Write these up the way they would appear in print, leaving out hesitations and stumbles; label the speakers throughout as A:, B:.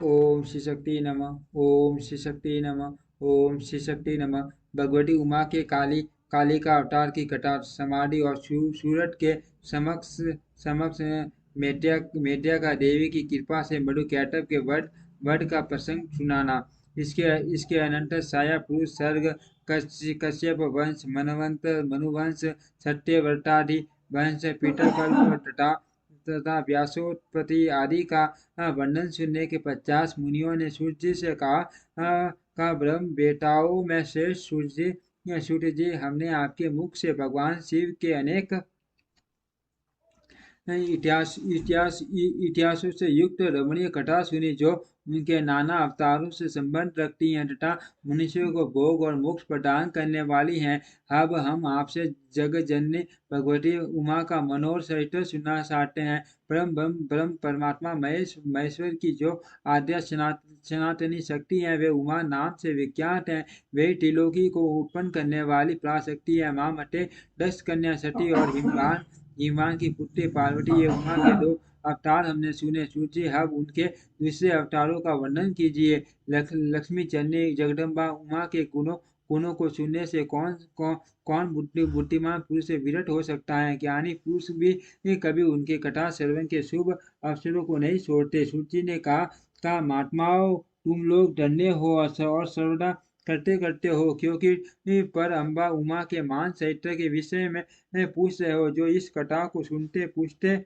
A: ओम श्री शक्ति नमः। ओम श्री शक्ति नमः। ओम श्री शक्ति नमः। भगवती उमा के काली का अवतार की कटार समाधि और सूरत के समक्ष समक्ष मेटिया का देवी की कृपा से मधु कैटव के वध वध का प्रसंग सुनाना। इसके इसके अनंतर साया पुरुष सर्ग कश्यप वंश मनवंत मनुवंश सत्यव्रतादि वंश पीतरकल्प तथा व्यासोत्पत्ति आदि का वर्णन सुनने के पश्चात मुनियों ने सूर्य से कहा, ब्रह्म बेटाओं में श्रेष्ठ सूर्य जी, हमने आपके मुख से भगवान शिव के अनेक इतिहासों से युक्त रमणीय कथा सुनी, जो उनके नाना अवतारों से संबंध रखती हैं तथा मनुष्यों को भोग और मोक्ष प्रदान करने वाली हैं। अब हम आपसे जगत जननी भगवती उमा का मनोहर चरित्र सुनना चाहते हैं। ब्रह्म परमात्मा महेश्वर की जो आद्या सनातनी शक्ति है, वे उमा नाम से विख्यात है। वे त्रिलोकी को उत्पन्न करने वाली पराशक्ति है। माँ मटे, दक्ष कन्या सती और हिमवान की पुत्री पार्वती, ये उमा के दो अवतार हमने सुने। सूर्य, अब उनके दूसरे अवतारों का वर्णन कीजिए। लक्ष्मी जननी जगदम्बा उमा के गुणों को सुनने से कौन बुद्धिमान पुरुष से विरत हो सकता है। ज्ञानी पुरुष भी कभी उनके कथा श्रवण के शुभ अवसरों को नहीं छोड़ते। सूर्य ने कहा, महात्माओं, तुम लोग धन्य हो और सर्वदा करते करते हो, क्योंकि पर अम्बा उमा के मान चरित्र के विषय में पूछ रहे हो। जो इस कथा को सुनते पूछते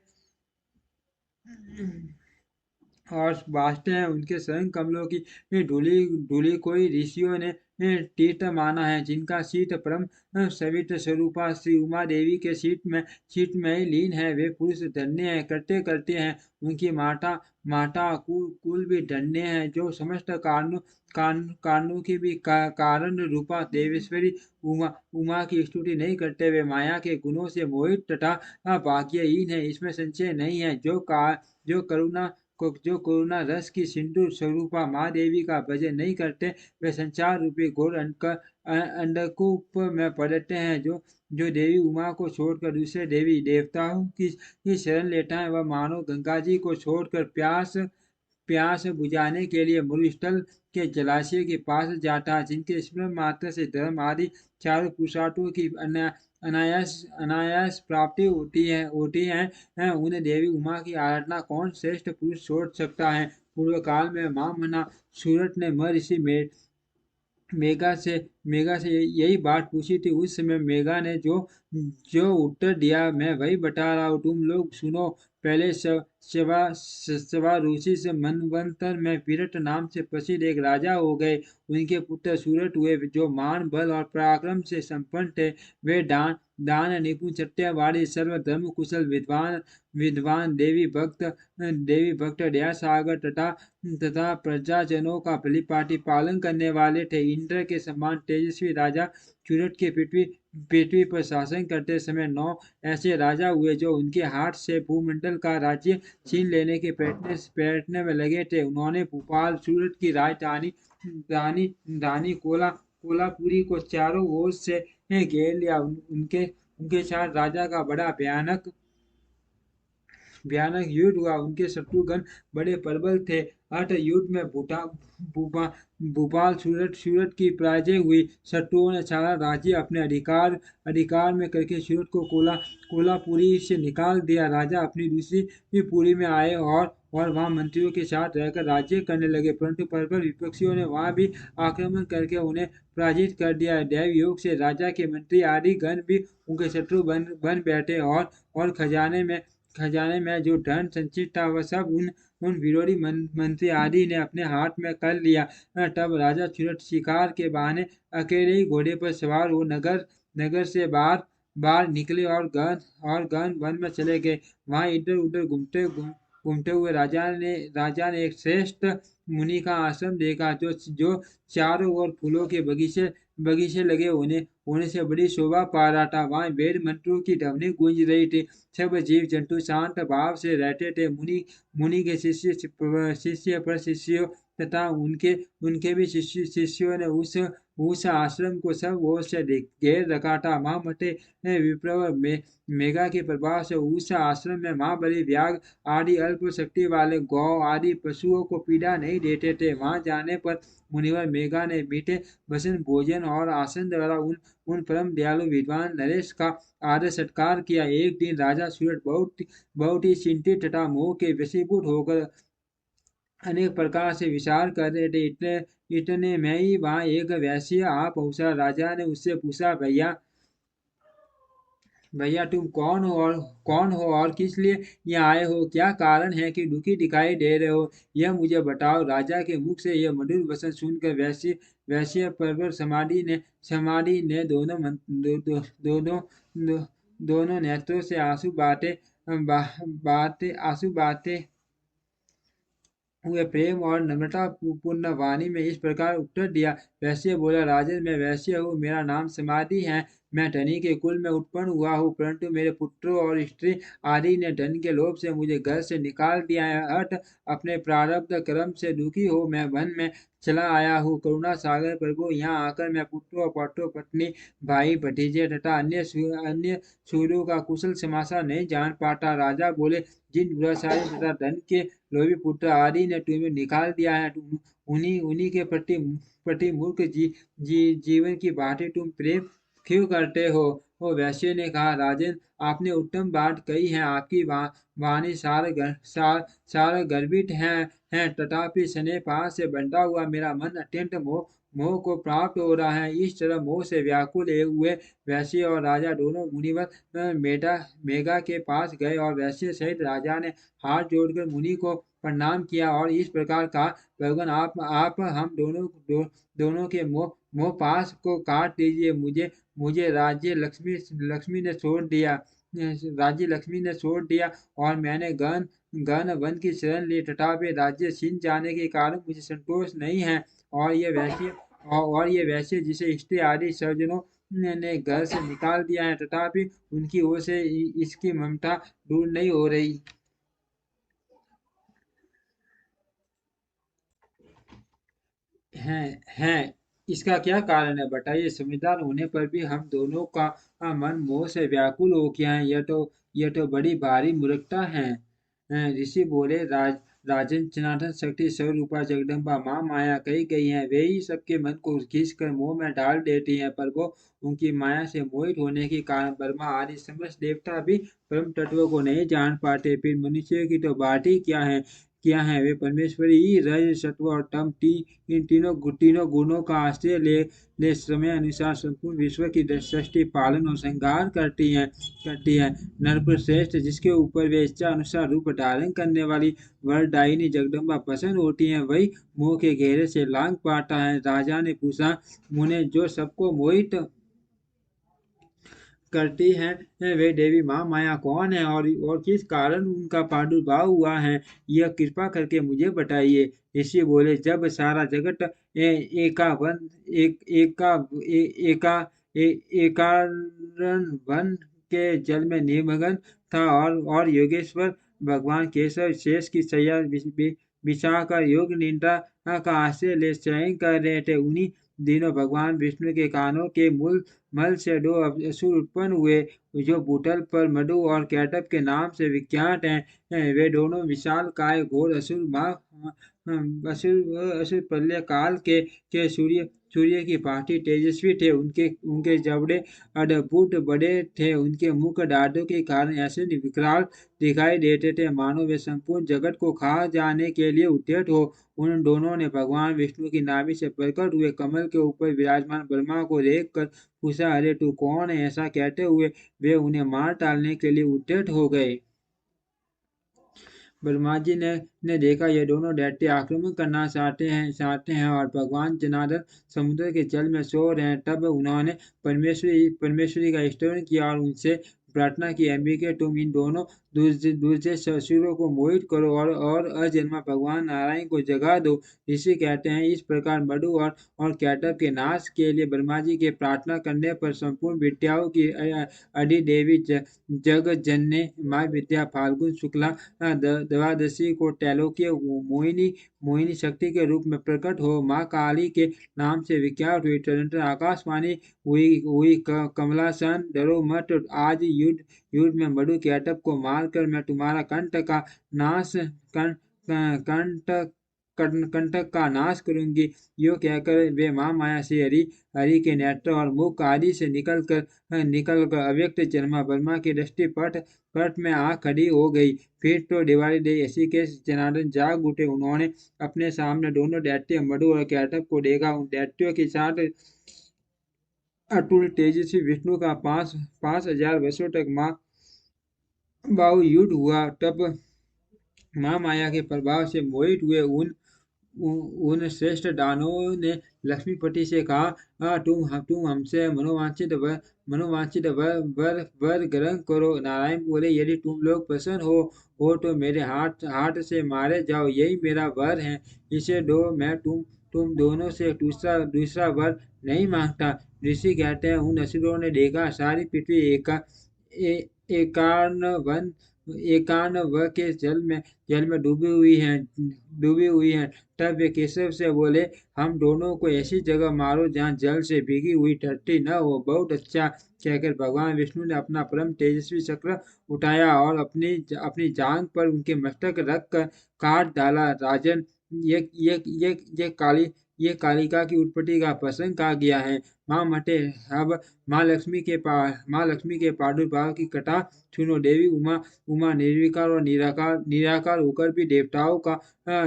A: और बाजते हैं, उनके शरण कमलों की धूली धूली कोई ऋषियों ने तीर्थ माना है। जिनका शीत परम सवित्र स्वरूपा श्री उमा देवी के शीत में ही लीन है, वे पुरुष धन्य है, करते करते हैं। उनकी माता कुल भी धन्य है, जो समस्त कारणों की भी कारण रूपा देवेश्वरी उमा की स्तुति नहीं करते। वे माया के गुणों से मोहित तथा भाग्यहीन है, इसमें संशय नहीं है। जो करुणा रस की सिंधु स्वरूपा माँ देवी का भजन नहीं करते, वे संसार रूपी घोर अंधकूप में पड़ते हैं। जो देवी उमा को छोड़कर दूसरे देवी देवताओं की शरण लेता है, वह मानो गंगा जी को छोड़कर प्यास बुझाने के लिए मरुस्थल के जलाशय के पास जाता है। जिनके स्मरण मात्र से धर्म आदि चारों पुरुषार्थों की अनायास प्राप्ति होती है, उन्हें देवी उमा की आराधना कौन श्रेष्ठ पुरुष छोड़ सकता है। पूर्व काल में मां मना सूरत ने महर्षि मेघा से यही बात पूछी थी। उस समय मेघा ने जो जो उत्तर दिया, मैं वही बता रहा हूँ, तुम लोग सुनो। पहले सवा ऋषि से मनवंतर में विरट नाम से प्रसिद्ध एक राजा हो गए। उनके पुत्र सूरत हुए, जो मान बल और पराक्रम से संपन्न थे। वे दान निपुण सत्यवादी सर्वधर्म कुशल विद्वान देवी भक्त दया सागर तथा प्रजाजनों का भलीभांति पालन करने वाले थे। इंद्र के समान तेजस्वी राजा सूरत के पृथ्वी पर शासन करते समय 9 ऐसे राजा हुए, जो उनके हाथ से भूमंडल का राज्य छीन लेने के प्रयत्न में लगे थे। उन्होंने भोपाल सूरत की राजधानी रानी रानी कोलापुरी को चारों ओर से घेर लिया। उनके उनके साथ राजा का बड़ा भयानक युद्ध हुआ। उनके शत्रुगण बड़े प्रबल थे। अतः युद्ध में भूपाल सूरत की पराजय हुई। शत्रुओं ने सारा राज्य अपने अधिकार में करके सूरत को कोलापुरी से निकाल दिया। राजा अपनी दूसरी पुरी में आए और वहां मंत्रियों के साथ रहकर राज्य करने लगे, परंतु प्रबल विपक्षियों ने वहां भी आक्रमण करके उन्हें पराजित कर दिया। दैव योग से राजा के मंत्री आदि गण भी उनके शत्रु बन बैठे और खजाने में जो धन संचित था, वह सब उन विरोधी मंत्री आदि ने अपने हाथ में कर लिया। तब राजा सूरत शिकार के बहाने अकेले ही घोड़े पर सवार हो नगर से बाहर निकले और गहन वन में चले गए। वहां इधर उधर घूमते हुए राजा ने एक श्रेष्ठ मुनि का आश्रम देखा, जो चारों ओर फूलों के बगीचे लगे होने से बड़ी शोभा पा रहा था। वहां वेद मंत्रों की ध्वनि गूंज रही थी। सब जीव जंतु शांत भाव से रहते थे। मुनि के शिष्य तथा उनके उनके भी शिष्यों ने उस आश्रम को सब ओर से घेर रखा था। माँ मटे विप्रवर में मेघा के प्रभाव से उस आश्रम में माँ बलि व्याघ्र आदि अल्प शक्ति वाले गौ आदि पशुओं को पीड़ा नहीं देते थे। वहां जाने पर मुनिवर मेघा ने मीठे वसन भोजन और आसन द्वारा उन परम दयालु विद्वान नरेश का आदर सत्कार किया। एक दिन राजा सूरज बहुत ही चिंतित तथा मोह के वशीभूत होकर अनेक प्रकार से विचार कर रहे थे। इतने में ही वहां एक वैश्य आ पहुंचा। राजा ने उससे पूछा, भैया भैया तुम कौन हो और किस लिए यहाँ आए हो? क्या कारण है कि दुखी दिखाई दे रहे हो? यह मुझे बताओ। राजा के मुख से यह मधुर वचन सुनकर वैश्य परवर समाधि ने दोनों नेत्रों से आंसू बातें हुए प्रेम और नम्रता पूर्ण वाणी में इस प्रकार उत्तर दिया। वैश्य बोला, राजन मैं वैश्य हूँ, मेरा नाम समाधि है। मैं धनी के कुल में उत्पन्न हुआ हूँ, परंतु मेरे पुत्रों और स्त्री आदि ने धन के लोभ से मुझे घर से निकाल दिया है। अत अपने प्रारब्ध कर्म से दुखी हो मैं वन में चला आया हूँ। करुणा सागर प्रभु, यहाँ आकर मैं पुत्रों पौत्रों पत्नी भाई भतीजे तथा अन्य सूर्यों का कुशल समाचार नहीं जान पाता। राजा बोले, जिन व्यवसायी तथा धन के लोभी पुत्र आदि ने तुम्हें निकाल दिया है, उन्हीं उन्हीं के प्रति मूर्ख जीवन की बातें तुम प्रेम क्यों करते हो? वो वैश्य ने कहा, राजन आपने उत्तम बात कही है। आपकी वाणी सार गर्भित है तथापि स्नेह से बंधा हुआ मेरा मन अत्यंत मोह को प्राप्त हो रहा है। इस तरह मोह से व्याकुल हुए वैश्य और राजा दोनों मुनिवर मेघा के पास गए और वैश्य सहित राजा ने हाथ जोड़कर मुनि को प्रणाम किया और इस प्रकार कहा, भगवान आप हम दोनों के मोह पास को काट दीजिए। मुझे लक्ष्मी ने छोड़ दिया। राज्य लक्ष्मी ने छोड़ दिया और मैंने गहन वन की शरण ली, तथापि राज्य छिन जाने के कारण मुझे संतोष नहीं है। और ये वैश्य जिसे स्त्री आदि सर्जनों ने घर से निकाल दिया है, तथापि उनकी ओर से इसकी ममता दूर नहीं हो रही है। इसका क्या कारण है बताइए? समझदार होने पर भी हम दोनों का मन मोह से व्याकुल हो गया है। यह तो बड़ी भारी मूर्खता है। ऋषि बोले, राजन जनार्दन शक्ति स्वरूपा जगदम्बा माँ माया कही गई है। वे ही सबके मन को खींच कर मोह में डाल देती हैं, पर वो उनकी माया से मोहित होने के कारण ब्रह्मा आदि समस्त देवता भी परम तत्वों को नहीं जान पाते। फिर मनुष्य की तो बात ही क्या है। वे परमेश्वरी ही रज सत्व और तम इन तीनों गुणों का आश्रय ले समय अनुसार संपूर्ण विश्व की सृष्टि पालन और संहार करती है। नरपश्रेष्ठ जिसके ऊपर वे इच्छा अनुसार रूप धारण करने वाली वरदायिनी जगदम्बा प्रसन्न होती है, वही मोह के घेरे से लांग पाता है। राजा ने पूछा, मुने जो सबको मोहित करती है वे देवी माँ माया कौन है और किस कारण उनका प्रादुर्भाव हुआ है? यह कृपा करके मुझे बताइए। ऋषि बोले, जब सारा जगत एका वन एक एका ए, एका ए, एकारण वन के जल में निमग्न था और योगेश्वर भगवान केशव शेष की सैया बिछाकर योग निद्रा का आश्रय ले शयन कर रहे थे, उन्हीं दिनों भगवान विष्णु के कानों के मूल मल से दो असुर उत्पन्न हुए, जो भूतल पर मधु और कैटब के नाम से विख्यात हैं। वे दोनों विशाल काय घोर असुर प्रलय काल के सूर्य की भांति तेजस्वी थे। उनके जबड़े अद्भुत बड़े थे। उनके मुख दांतों के कारण ऐसे विकराल दिखाई देते थे, मानो वे संपूर्ण जगत को खा जाने के लिए उद्यत हो। उन दोनों ने भगवान विष्णु की नाभि से प्रकट हुए कमल के ऊपर विराजमान ब्रह्मा को देख कर पूछा, अरे तू कौन है? ऐसा कहते हुए वे उन्हें मार डालने के लिए उद्यत हो गए। ब्रह्मा जी ने देखा ये दोनों दैत्य आक्रमण करना चाहते हैं और भगवान जनार्दन समुद्र के जल में सो रहे हैं। तब उन्होंने परमेश्वरी का स्तवन किया और उनसे प्रार्थना की, अंबिके तुम इन दोनों दूसरे ससुरों को मोहित करो और अजन्मा भगवान नारायण को जगा दो। ऋषि कहते हैं इस प्रकार मधु और कैटअप के नाश के लिए ब्रह्मा जी के प्रार्थना करने पर संपूर्ण विद्याओं की अधिदेवी जगजननी माँ विद्या फाल्गुन शुक्ला द्वादशी को त्रैलोक्य मोहिनी मोहिनी शक्ति के रूप में प्रकट हो माँ काली के नाम से विख्यात हुई। तदनंतर आकाशवाणी हुई कमलासन डरो मत, आज युद्ध युद्ध में मधु कैटअप को मारकर मैं तुम्हारा कंटक कंटक का नाश करूंगी। यो कहकर वे माँ माया से हरि के नेत्र और मुख आदि से निकलकर अव्यक्त जन्मा ब्रह्मा की दृष्टि पट पट में आ खड़ी हो गई। फिर तो दिवाली दे ऐसी के जनार्दन जाग उठे। उन्होंने अपने सामने दोनों दैत्य मधु और कैटअप को देखा। उन दैत्यों के साथ अतुल तेजस्वी विष्णु का 5,000 वर्षों तक माँ बाहु युद्ध हुआ। तब माँ माया के प्रभाव से मोहित हुए उन श्रेष्ठ दानवों ने लक्ष्मीपति से कहा, तुम हमसे मनोवांछित वर ग्रहण करो। नारायण बोले, यदि तुम लोग प्रसन्न हो तो मेरे हाथ से मारे जाओ, यही मेरा वर है, इसे दो। मैं तुम दोनों से दूसरा वर नहीं मांगता। ऋषि कहते हैं उन असुरों ने देखा सारी पृथ्वी एकान व के जल में डूबी हुई है। तब वे केशव से बोले, हम दोनों को ऐसी जगह मारो जहाँ जल से भीगी हुई धरती न हो। बहुत अच्छा कहकर भगवान विष्णु ने अपना परम तेजस्वी चक्र उठाया और अपनी जांग पर उनके मस्तक रख कर काट डाला। राजन, ये कालिका की उत्पत्ति का प्रसंग कहा गया है। माँ मटे, अब माँ लक्ष्मी के प्रादुर्भाव की कथा सुनो। देवी उमा निर्विकार और निराकार होकर भी देवताओं का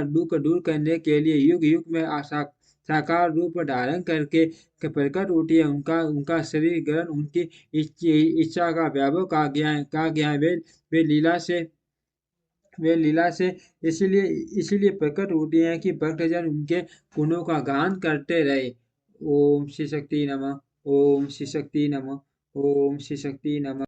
A: दुख दूर करने के लिए युग युग में साकार रूप धारण करके प्रकट होती है। उनका शरीर ग्रहण उनकी इच्छा का वैभव कहा गया है। वे लीला से इसीलिए प्रकट होती हैं कि भक्तजन उनके गुणों का गान करते रहे। ओम श्री शक्ति नमः। ओम श्री शक्ति नमः। ओम श्री शक्ति नमः।